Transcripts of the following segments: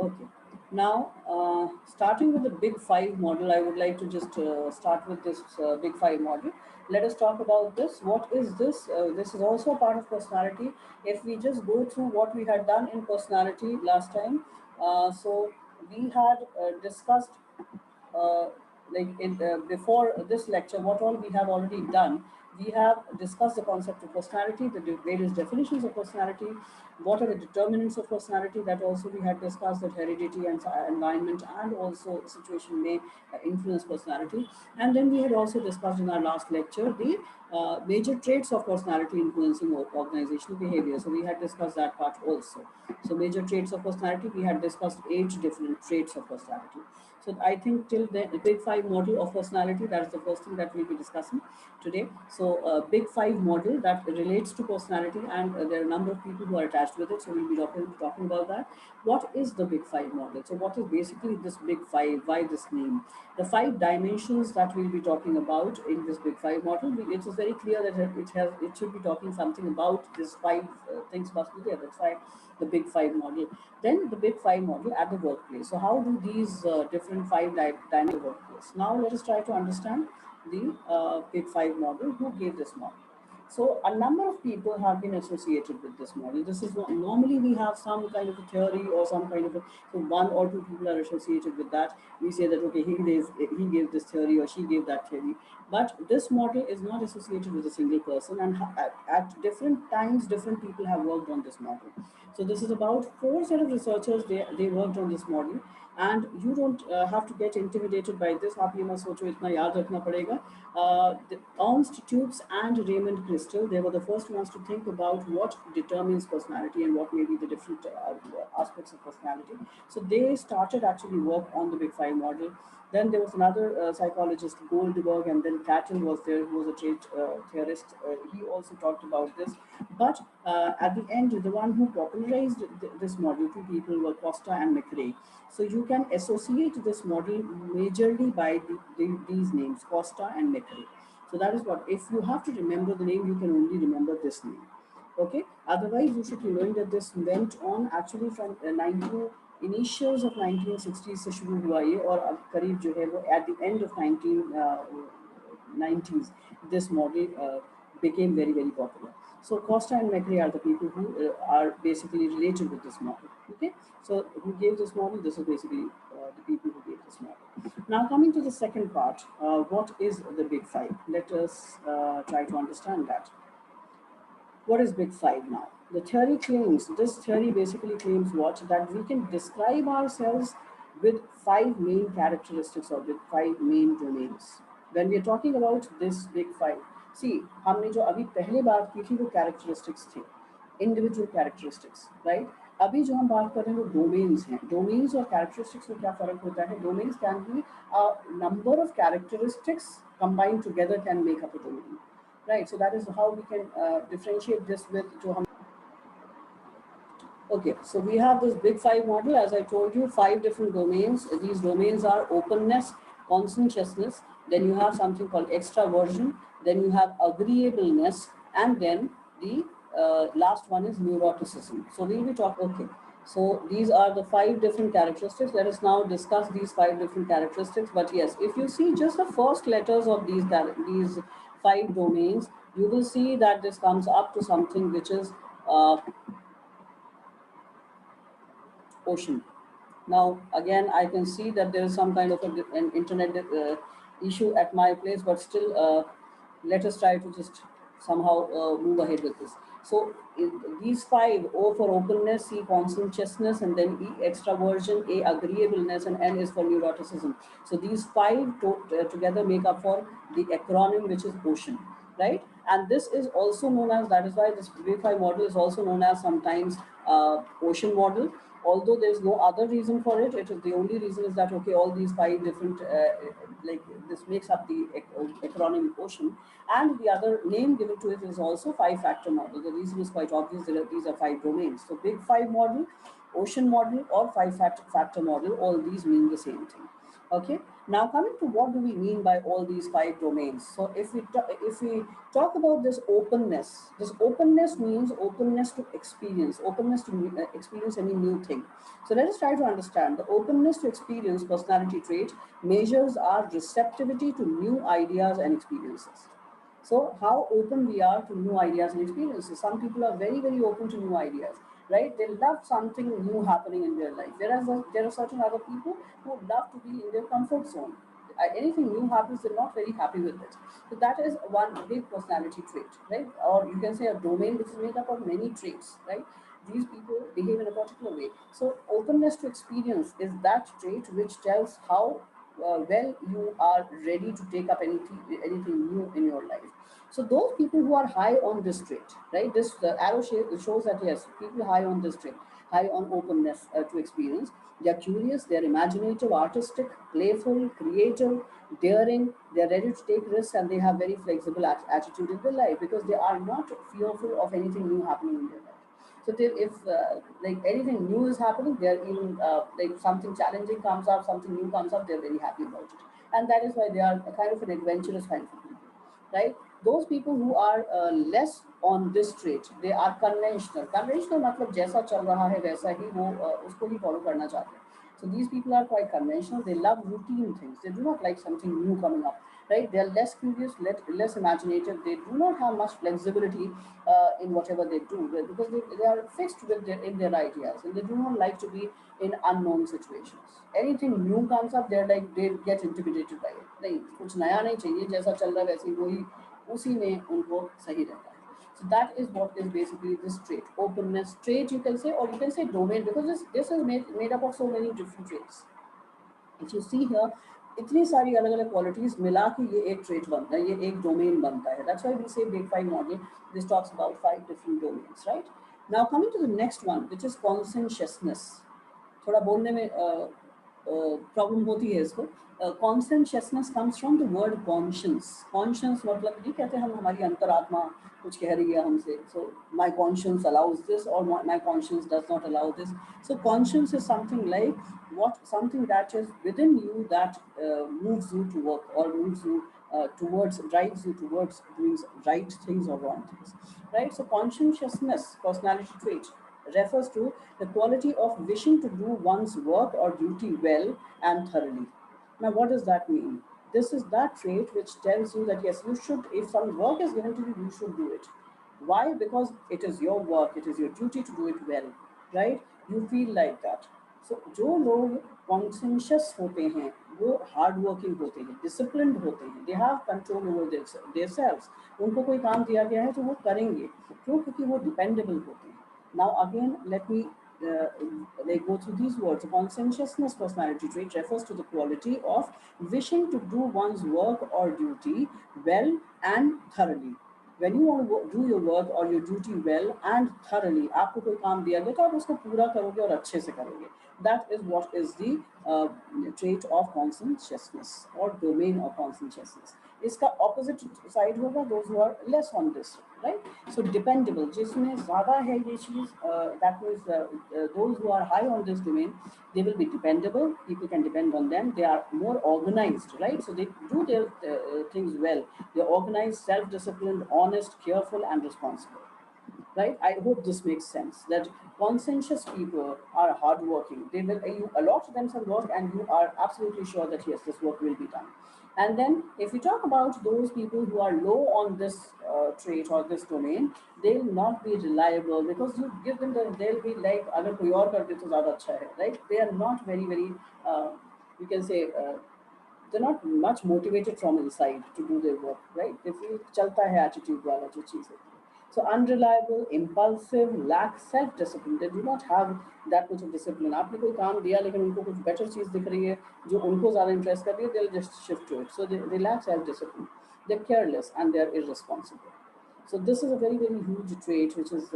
Okay. Now, starting with the Big Five model, I would like to just start with this Big Five model. Let us talk about this. What is this? This is also a part of personality. If we just go through what we had done in personality last time, so we had discussed uh, before this lecture, what all we have already done. We have discussed the concept of personality, the various definitions of personality, what are the determinants of personality, that also we had discussed, that heredity and environment and also situation may influence personality. And then we had also discussed in our last lecture the major traits of personality influencing organizational behavior. So we had discussed that part also. So major traits of personality, we had discussed 8 different traits of personality. So I think till the Big Five model of personality, that is the first thing that we'll be discussing today. So Big Five model that relates to personality, and there are a number of people who are attached with it. So we'll be talking about that. What is the Big Five model? So what is basically this Big Five? Why this name? The 5 dimensions that we'll be talking about in this Big Five model, it is very clear that it should be talking something about this five things must be there. That's why the Big Five model. Then the Big Five model at the workplace. So how do these different dimensions workplace? Now let us try to understand the Big Five model. Who gave this model? So a number of people have been associated with this model. This is what normally we have some kind of a theory or some kind of a, so one or two people are associated with that. We say that okay, he gave this theory or she gave that theory. But this model is not associated with a single person, and at different times, different people have worked on this model. So this is about 4 set of researchers. They worked on this model, and you don't have to get intimidated by this. आप ये मत सोचो इतना याद रखना पड़ेगा. Ernst Tubes and Raymond Crystal, they were the first ones to think about what determines personality and what may be the different aspects of personality. So they started actually work on the Big Five model. Then there was another psychologist, Goldberg, and then Cattell was there, who was a trait theorist. He also talked about this. But at the end, the one who popularized this model, two people were Costa and McRae. So you can associate this model majorly by these names, Costa and McRae. So that is what, if you have to remember the name, you can only remember this name. Okay, otherwise you should be knowing that this went on actually from 19 initials of 1960s से शुरू हुआ ये, और अब करीब जो है वो at the end of 1990s this model became very, very popular. So Costa and McRae are the people who are basically related with this model. Okay, so who gave this model? This is basically the people who gave this model. Now coming to the second part, what is the Big Five? Let us try to understand that. What is Big Five now? The theory claims, this theory basically claims what? That we can describe ourselves with 5 main characteristics or with 5 main domains. When we are talking about this Big Five, see, हमने जो अभी पहले बात की थी वो characteristics थे, individual characteristics, right? अभी जो हम बात कर रहे हैं वो domains हैं. Domains और characteristics में क्या फर्क होता है? Domains can be a number of characteristics combined together can make up a domain. Right, so that is how we can differentiate this with जो हम. Okay, so we have this Big Five model. As I told you, 5 different domains. These domains are openness, conscientiousness, then you have something called extraversion, then you have agreeableness, and then the last one is neuroticism. So we'll be talking, okay. So these are the 5 different characteristics. Let us now discuss these 5 different characteristics. But yes, if you see just the first letters of these 5 domains, you will see that this comes up to something which is ocean. Now, again, I can see that there is some kind of an internet issue at my place, but still, let us try to just somehow move ahead with this. So, these 5: O for openness, C conscientiousness, and then E extraversion, A agreeableness, and N is for neuroticism. So, these 5 together make up for the acronym, which is ocean, right? And this is also known as, that is why this Big Five model is also known as sometimes ocean model. Although there is no other reason for it, it is the only reason is that okay, all these 5 different like this makes up the acronym ocean, and the other name given to it is also 5-factor model. The reason is quite obvious, that these are 5 domains. So Big Five model, ocean model, or 5-factor model, all these mean the same thing. Okay. Now coming to what do we mean by all these five domains? So if we talk about this openness means openness to experience, openness to experience any new thing. So let us try to understand the openness to experience personality trait measures our receptivity to new ideas and experiences. So how open we are to new ideas and experiences. Some people are very, very open to new ideas, right? They love something new happening in their life. Whereas there are certain other people who love to be in their comfort zone. Anything new happens, they're not very happy with it. So that is one big personality trait, right? Or you can say a domain which is made up of many traits, right? These people behave in a particular way. So openness to experience is that trait which tells how well you are ready to take up anything new in your life. So those people who are high on this trait, right? This the arrow shows that yes, people high on this trait, high on openness to experience. They are curious, they are imaginative, artistic, playful, creative, daring. They are ready to take risks, and they have very flexible attitude in their life because they are not fearful of anything new happening in their life. So they, if like anything new is happening, they're even like something challenging comes up, something new comes up, they're very happy about it, and that is why they are a kind of an adventurous kind of people, right? Those people who are less on this trait, they are conventional. Conventional मतलब जैसा चल रहा है वैसा ही वो उसको ही follow करना चाहते हैं. So these people are quite conventional. They love routine things. They do not like something new coming up, right? They are less curious, less imaginative. They do not have much flexibility in whatever they do because they are fixed with in their ideas, and they do not like to be in unknown situations. Anything new comes up, they're like they get intimidated by it. नहीं कुछ नया नहीं चाहिए, जैसा चल रहा है वैसे ही वही उसी में उनको सही रहता है. So that is what is basically this trait, openness trait you can say, or you can say domain, because this is made up of so many different traits. If you see here, इतनी सारी अलग अलग qualities मिला के ये एक trait बनता है, ये एक डोमेन बनता है. That's why we say big five model. This talks about five different domains, right? Now coming to the next one which is consciousness. थोड़ा बोलने में प्रॉब्लम होती है इसको. Consciousness comes from the word conscience. Conscience मतलब ये कहते हैं हम हमारी अंतरात्मा कुछ कह रही है हमसे. So my conscience allows this or my conscience does not allow this. So conscience is something like what something that is within you that moves you to work or moves you towards drives you towards doing right things or wrong things, right? So conscientiousness personality trait refers to the quality of wishing to do one's work or duty well and thoroughly. Now what does that mean? This is that trait which tells you that yes, you should, if some work is given to you, you should do it. Why? Because it is your work, it is your duty to do it well, right? You feel like that. So जो लोग conscious होते हैं वो hard working होते हैं, disciplined होते हैं, they have control over their selves. उनको कोई काम दिया गया है तो वो करेंगे. क्यों? क्योंकि वो डिपेंडेबल होते हैं. Now again, let me like go through these words. Conscientiousness personality trait refers to the quality of wishing to do one's work or duty well and thoroughly. When you want to do your work or your duty well and thoroughly, आपको कोई काम दिया गया तो आप उसको पूरा करोगे और अच्छे से करोगे. That is what is the trait of conscientiousness or domain of conscientiousness. इसका opposite side होगा those who are less on this, right? So dependable, जिसमें ज़्यादा है ये चीज़, that means those who are high on this domain, they will be dependable. People can depend on them. They are more organized, right? So they do their things well. They're organized, self-disciplined, honest, careful, and responsible, right? I hope this makes sense. That conscientious people are hardworking. They will you allot themselves work, and you are absolutely sure that yes, this work will be done. And then, if we talk about those people who are low on this trait or this domain, they will not be reliable because you give them they'll be like, अगर कोई और कर दे तो ज़्यादा अच्छा है, right? They are not very uh, you can say. They're not much motivated from inside to do their work, right? They feel चलता है attitude वाला जो चीज़ होती है. So unreliable, impulsive, lack self-discipline. They do not have that much of discipline. आपने कोई काम दिया लेकिन उनको कुछ better चीज़ दिख रही है जो उनको ज़्यादा impress कर रही है, they'll just shift to it. So they lack self-discipline. They're careless and they're irresponsible. So this is a very huge trait which is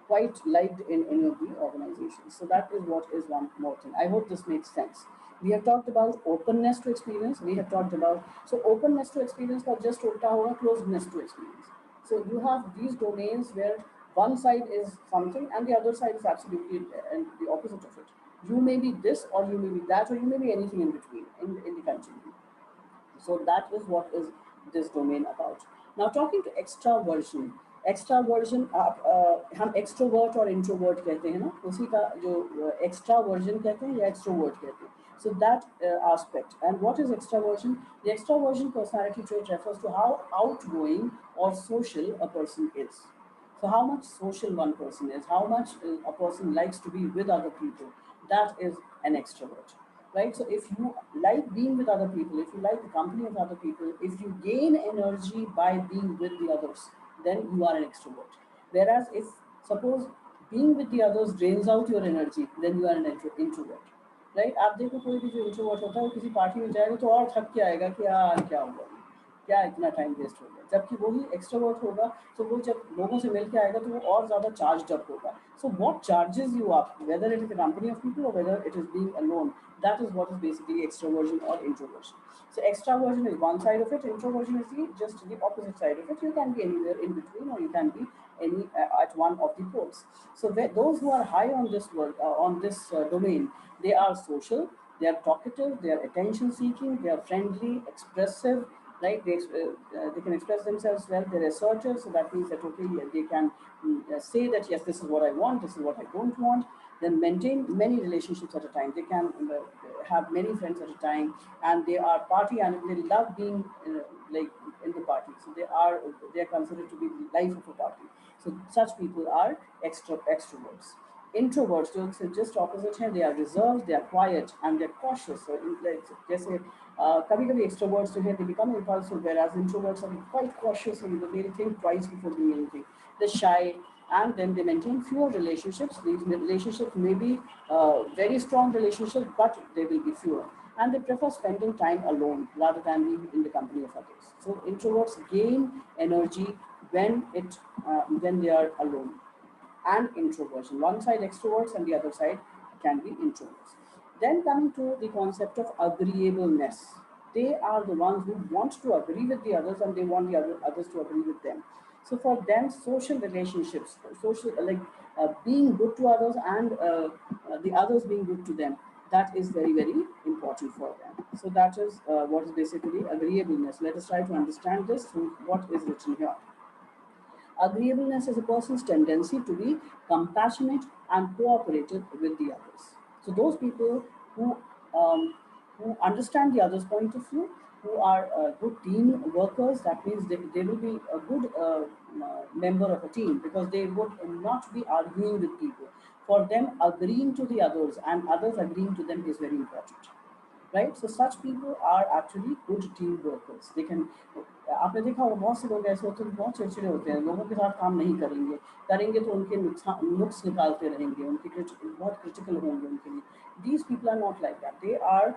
quite liked in any of the organizations. So that is what is one more thing. I hope this makes sense. We have talked about openness to experience. We have talked about, so openness to experience का just उल्टा होगा closedness to experience. So you have these domains where one side is something and the other side is absolutely and the opposite of it. You may be this, or you may be that, or you may be anything in between in the continuum. So that is what is this domain about. Now talking to extraversion, extraversion हम extrovert और introvert कहते हैं ना, उसी का जो extraversion कहते हैं या extrovert कहते हैं. So that aspect. And what is extraversion? The extraversion personality trait refers to how outgoing or social a person is. So how much social one person is, how much a person likes to be with other people, that is an extrovert, right? So if you like being with other people, if you like the company of other people, if you gain energy by being with the others, then you are an extrovert. Whereas if suppose being with the others drains out your energy, then you are an introvert, right. आप देखो कोई भी जो introvert होता है वो किसी party में जाएगा तो और थक के आएगा कि यार क्या हुआ, क्या इतना टाइम वेस्ट हो गया. जबकि वही एक्सट्रोवर्ट होगा तो वो जब लोगों से मिल के आएगा तो वो और ज़्यादा चार्ज अप होगा. So what charges you up, whether it is a company of people or whether it is being alone, that is what is basically extroversion or introversion. So extraversion is one side of it, introversion is just the opposite side of it. You can be anywhere in between, or you can be any at one of the poles. So those who are high on this world, on this domain, they are social, they are talkative, they are attention seeking, they are friendly, expressive, right? They can express themselves well, they're assertive, so that means that okay, yeah, they can say that yes, this is what I want, this is what I don't want. Then maintain many relationships at a time. They can have many friends at a time, and they are party and they love being like in the party. So they are considered to be the life of a party. So such people are extroverts. Introverts just opposite हैं, they are reserved, they are quiet, and they're cautious. So जैसे कभी कभी extroverts जो हैं they become impulsive, whereas introverts are quite cautious and they think twice before doing anything. They're shy, and then they maintain fewer relationships. These relationships may be very strong relationships, but they will be fewer. And they prefer spending time alone rather than being in the company of others. So introverts gain energy when they are alone. And introversion. One side extroverts and the other side can be introverts. Then coming to the concept of agreeableness. They are the ones who want to agree with the others and they want the others to agree with them. So for them, social relationships, social being good to others and the others being good to them, that is very, very important for them. So that is what is basically agreeableness. Let us try to understand this through what is written here. Agreeableness is a person's tendency to be compassionate and cooperative with the others. So those people um, who understand the other's point of view, who are good team workers, that means they will be a good member of a team because they would not be arguing with people. For them, agreeing to the others and others agreeing to them is very important, right? So such people are actually good team workers. They can, आपने देखा होगा बहुत से लोग ऐसे होते हैं बहुत चिड़चिड़े होते हैं, लोगों के साथ काम नहीं करेंगे, करेंगे तो उनके नुक्स निकालते रहेंगे, उनके बहुत क्रिटिकल होंगे उनके लिए. These people are not like that. They are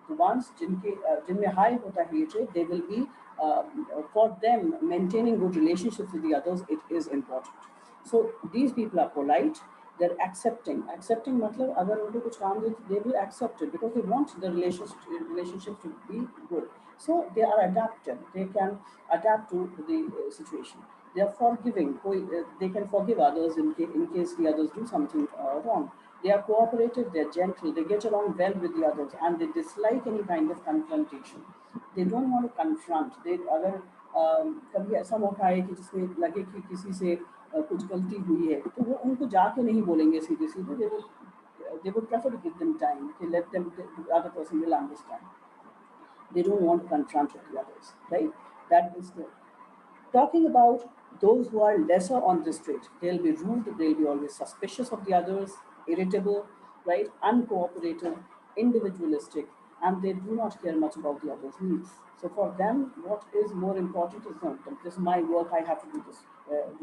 the ones जिनमें high होता है hatred. They will be for them maintaining good relationships with the others. It is important. So these people are polite, they're accepting मतलब अगर उनको कुछ काम दे they will accept it because they want the relationship to be good. So they are adaptive, they can adapt to the situation. They are forgiving, they can forgive others in case the others do something wrong. They are cooperative, they're gentle, they get along well with the others, and they dislike any kind of confrontation. They don't want to confront. They अगर कभी ऐसा मौका आए कि जिसमें लगे कि किसी से कुछ गलती हुई है तो वो उनको जाके नहीं बोलेंगे सीधे सीधे. They would prefer to give them time, to let them, the other person will understand. They don't want to confront the others, right? That is the talking about those who are lesser on this trait. They'll be rude, they'll be always suspicious of the others, irritable, right? Uncooperative, individualistic, and they do not care much about the other's needs. So for them, what is more important is not this is my work, I have to do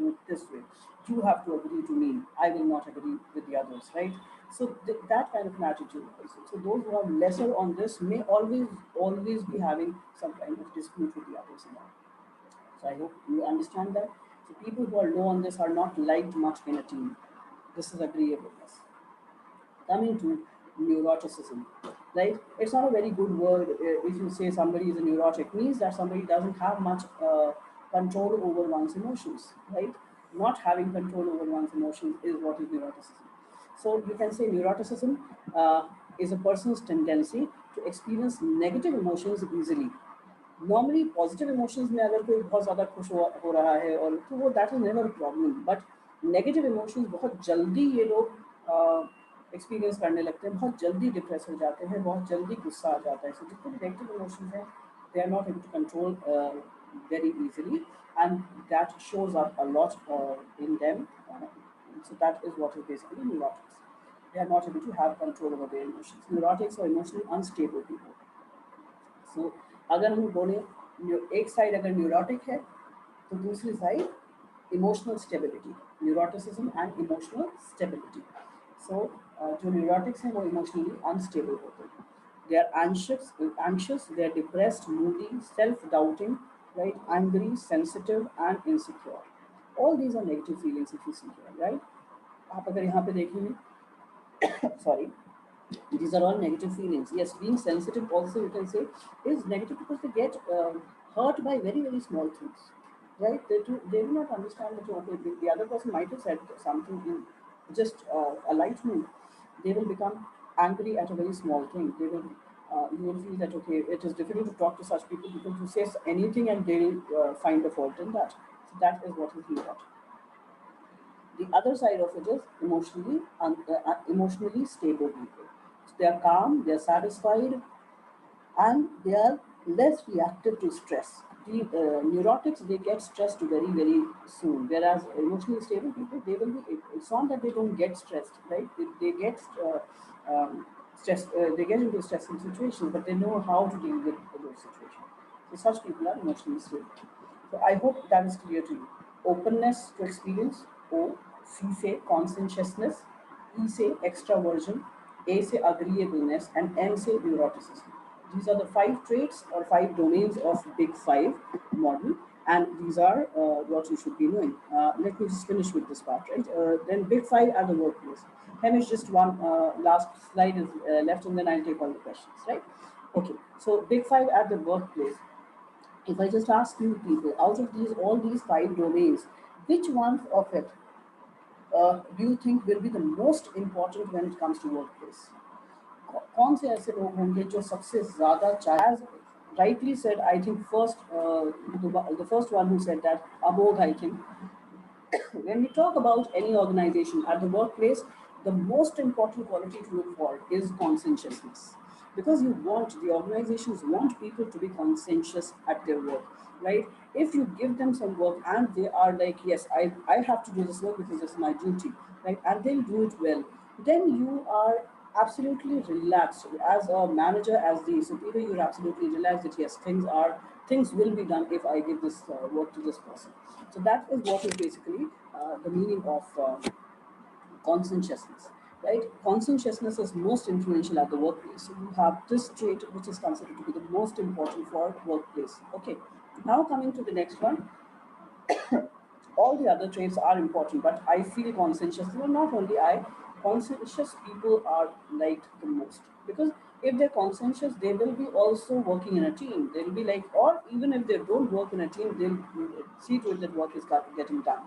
it this way. You have to agree to me. I will not agree with the others, right? So that kind of an attitude. So those who are lesser on this may always be having some kind of dispute with the others. So I hope you understand that. So people who are low on this are not liked much in a team. This is agreeableness. Coming to neuroticism, right? It's not a very good word. If you say somebody is a neurotic, means that somebody doesn't have much control over one's emotions, right? Not having control over one's emotions is what is neuroticism. So you can say neuroticism is a person's tendency to experience negative emotions easily. Normally positive emotions में अगर कोई बहुत ज़्यादा खुश हो रहा है और तो वो that is never problem, but negative emotions बहुत जल्दी ये लोग एक्सपीरियंस करने लगते हैं, बहुत जल्दी डिप्रेस हो जाते हैं, बहुत जल्दी गुस्सा आ जाता है. सो जितने भी नेगेटिव इमोशंस हैं they are not able to control very easily, and that shows up a lot in them. So that is what is basically neurotics. They are not able to have control over their emotions. Neurotics are emotionally unstable people. सो अगर हम बोले एक side अगर neurotic है तो दूसरी side emotional stability, neuroticism and emotional stability. So जो neurotics हैं वो इमोशनली अनस्टेबल होते हैं. They are anxious, they are depressed, moody, self doubting, right, angry, sensitive and insecure. All these are negative feelings if you see here, right. आप अगर यहाँ पे देखेंगे, sorry, these are all negative feelings. Yes, being sensitive also you can say is negative because they get hurt by very very small things, right? They do not understand that okay, the other person might have said something in just a light mood. They will become angry at a very small thing. They will you will feel that okay, it is difficult to talk to such people because you say anything and they will find a fault in that. So that is what is neurotic. The other side of it is emotionally stable people. So they are calm, they are satisfied, and they are less reactive to stress. The neurotics, they get stressed very very soon, whereas emotionally stable people, they will be. It's not that they don't get stressed, right? They get stress. They get into stressful situations, but they know how to deal with those situations. So such people are emotionally stable. So I hope that is clear to you. Openness to experience. O. C say conscientiousness. E say extraversion. A say agreeableness, and N say neuroticism. These are the 5 traits or 5 domains of Big Five model, and these are what you should be knowing. Let me just finish with this part, right? Then Big Five at the workplace. Hamish, just one last slide is left, and then I'll take all the questions, right? Okay, so Big Five at the workplace. If I just ask you people, out of all these 5 domains, which one of it do you think will be the most important when it comes to workplace? कौन से ऐसे लोग होंगे जो सबसे ज़्यादा चाहे, as rightly said, I think first the first one who said that, Abod, I think, when we talk about any organization at the workplace, the most important quality to look for is conscientiousness. Because the organizations want people to be conscientious at their work, right? If you give them some work and they are like, yes, I have to do this work because it's my duty, right? And they'll do it well, then you are absolutely relaxed. As a manager, as the superior, you're absolutely relaxed that yes, things will be done if I give this work to this person. So that is what is basically the meaning of conscientiousness, right? Conscientiousness is most influential at the workplace. So you have this trait which is considered to be the most important for workplace. Okay, now coming to the next one. All the other traits are important, but I feel conscientious. Well, not only I, conscientious people are liked the most because if they're conscientious, they will be also working in a team. They'll be like, or even if they don't work in a team, they'll see to it that work is getting done.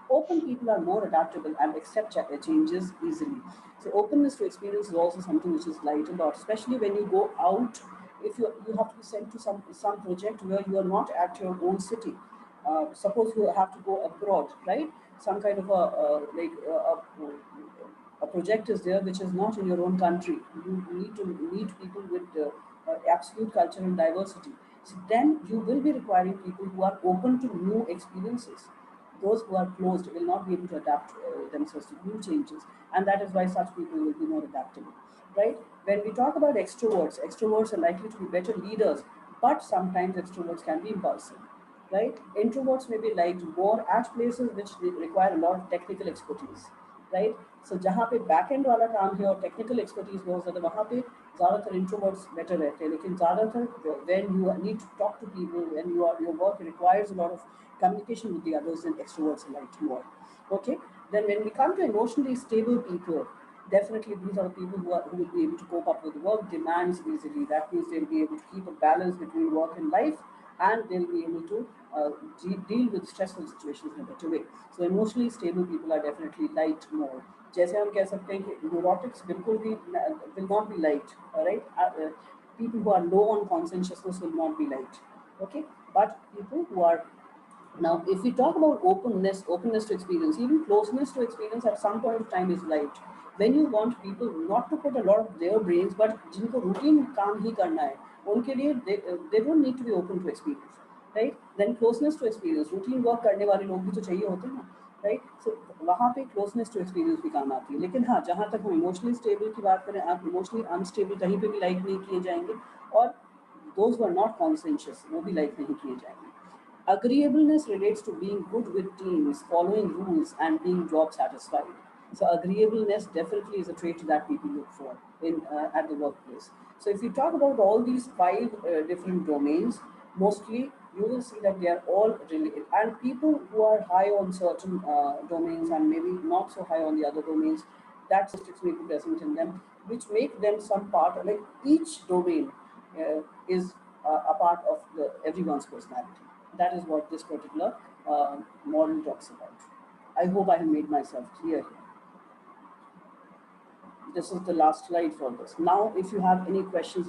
Open people are more adaptable and accept changes easily. So openness to experience is also something which is light a lot, especially when you go out. If you have to be sent to some project where you are not at your own city. Suppose you have to go abroad, right? Some kind of a project is there which is not in your own country. You need to meet people with absolute cultural diversity. So then you will be requiring people who are open to new experiences. Those who are closed will not be able to adapt themselves to new changes, and that is why such people will be more adaptable, right? When we talk about extroverts are likely to be better leaders, but sometimes extroverts can be impulsive, right? Introverts may be liked more at places which require a lot of technical expertise, right? So जहाँ पे back and वाला काम है और technical expertise बहुत ज़्यादा, वहाँ पे ज़्यादातर इंट्रोवर्ट्स बेटर रहते हैं. लेकिन ज़्यादातर when you need to talk to people, when your work requires a lot of communication with the others, then extroverts are liked more. Okay, then when we come to emotionally stable people, definitely these are the people who will be able to cope up with work demands easily. That means they'll be able to keep a balance between work and life, and they'll be able to deal with stressful situations in a better way. So emotionally stable people are definitely liked more. जैसे हम कह सकते हैं कि neurotics बिल्कुल भी will not be light, right. People who are low on conscientiousness will not be liked. Okay, but people who are, now if we talk about openness to experience, even closeness to experience at some point of time is liked. When you want people not to put a lot of their brains, but जिनको routine काम ही करना है, उनके लिए they don't need to be open to experience, right? Then closeness to experience, routine work करने वाले लोग भी तो चाहिए होते हैं ना, राइट. सो वहाँ पे क्लोजनेस टू एक्सपीरियंस भी काम आती है. लेकिन हाँ, जहाँ तक हम इमोशनली स्टेबल की बात करें, आप इमोशनली अनस्टेबल कहीं पे भी लाइक नहीं किए जाएंगे, और दोज वर नॉट कॉन्सेंशियस वो भी लाइक नहीं किए जाएंगे. Agreeableness relates to being good with teams, following rules, and being job satisfied. So agreeableness definitely is a trait that people look for in at the workplace. So if you talk about all these five different domains, mostly you will see that they are all related. And people who are high on certain domains and maybe not so high on the other domains, that statistics may be present in them, which make them some part. Like each domain is a part of everyone's personality. That is what this particular model talks about. I hope I have made myself clear here. This is the last slide for this. Now, if you have any questions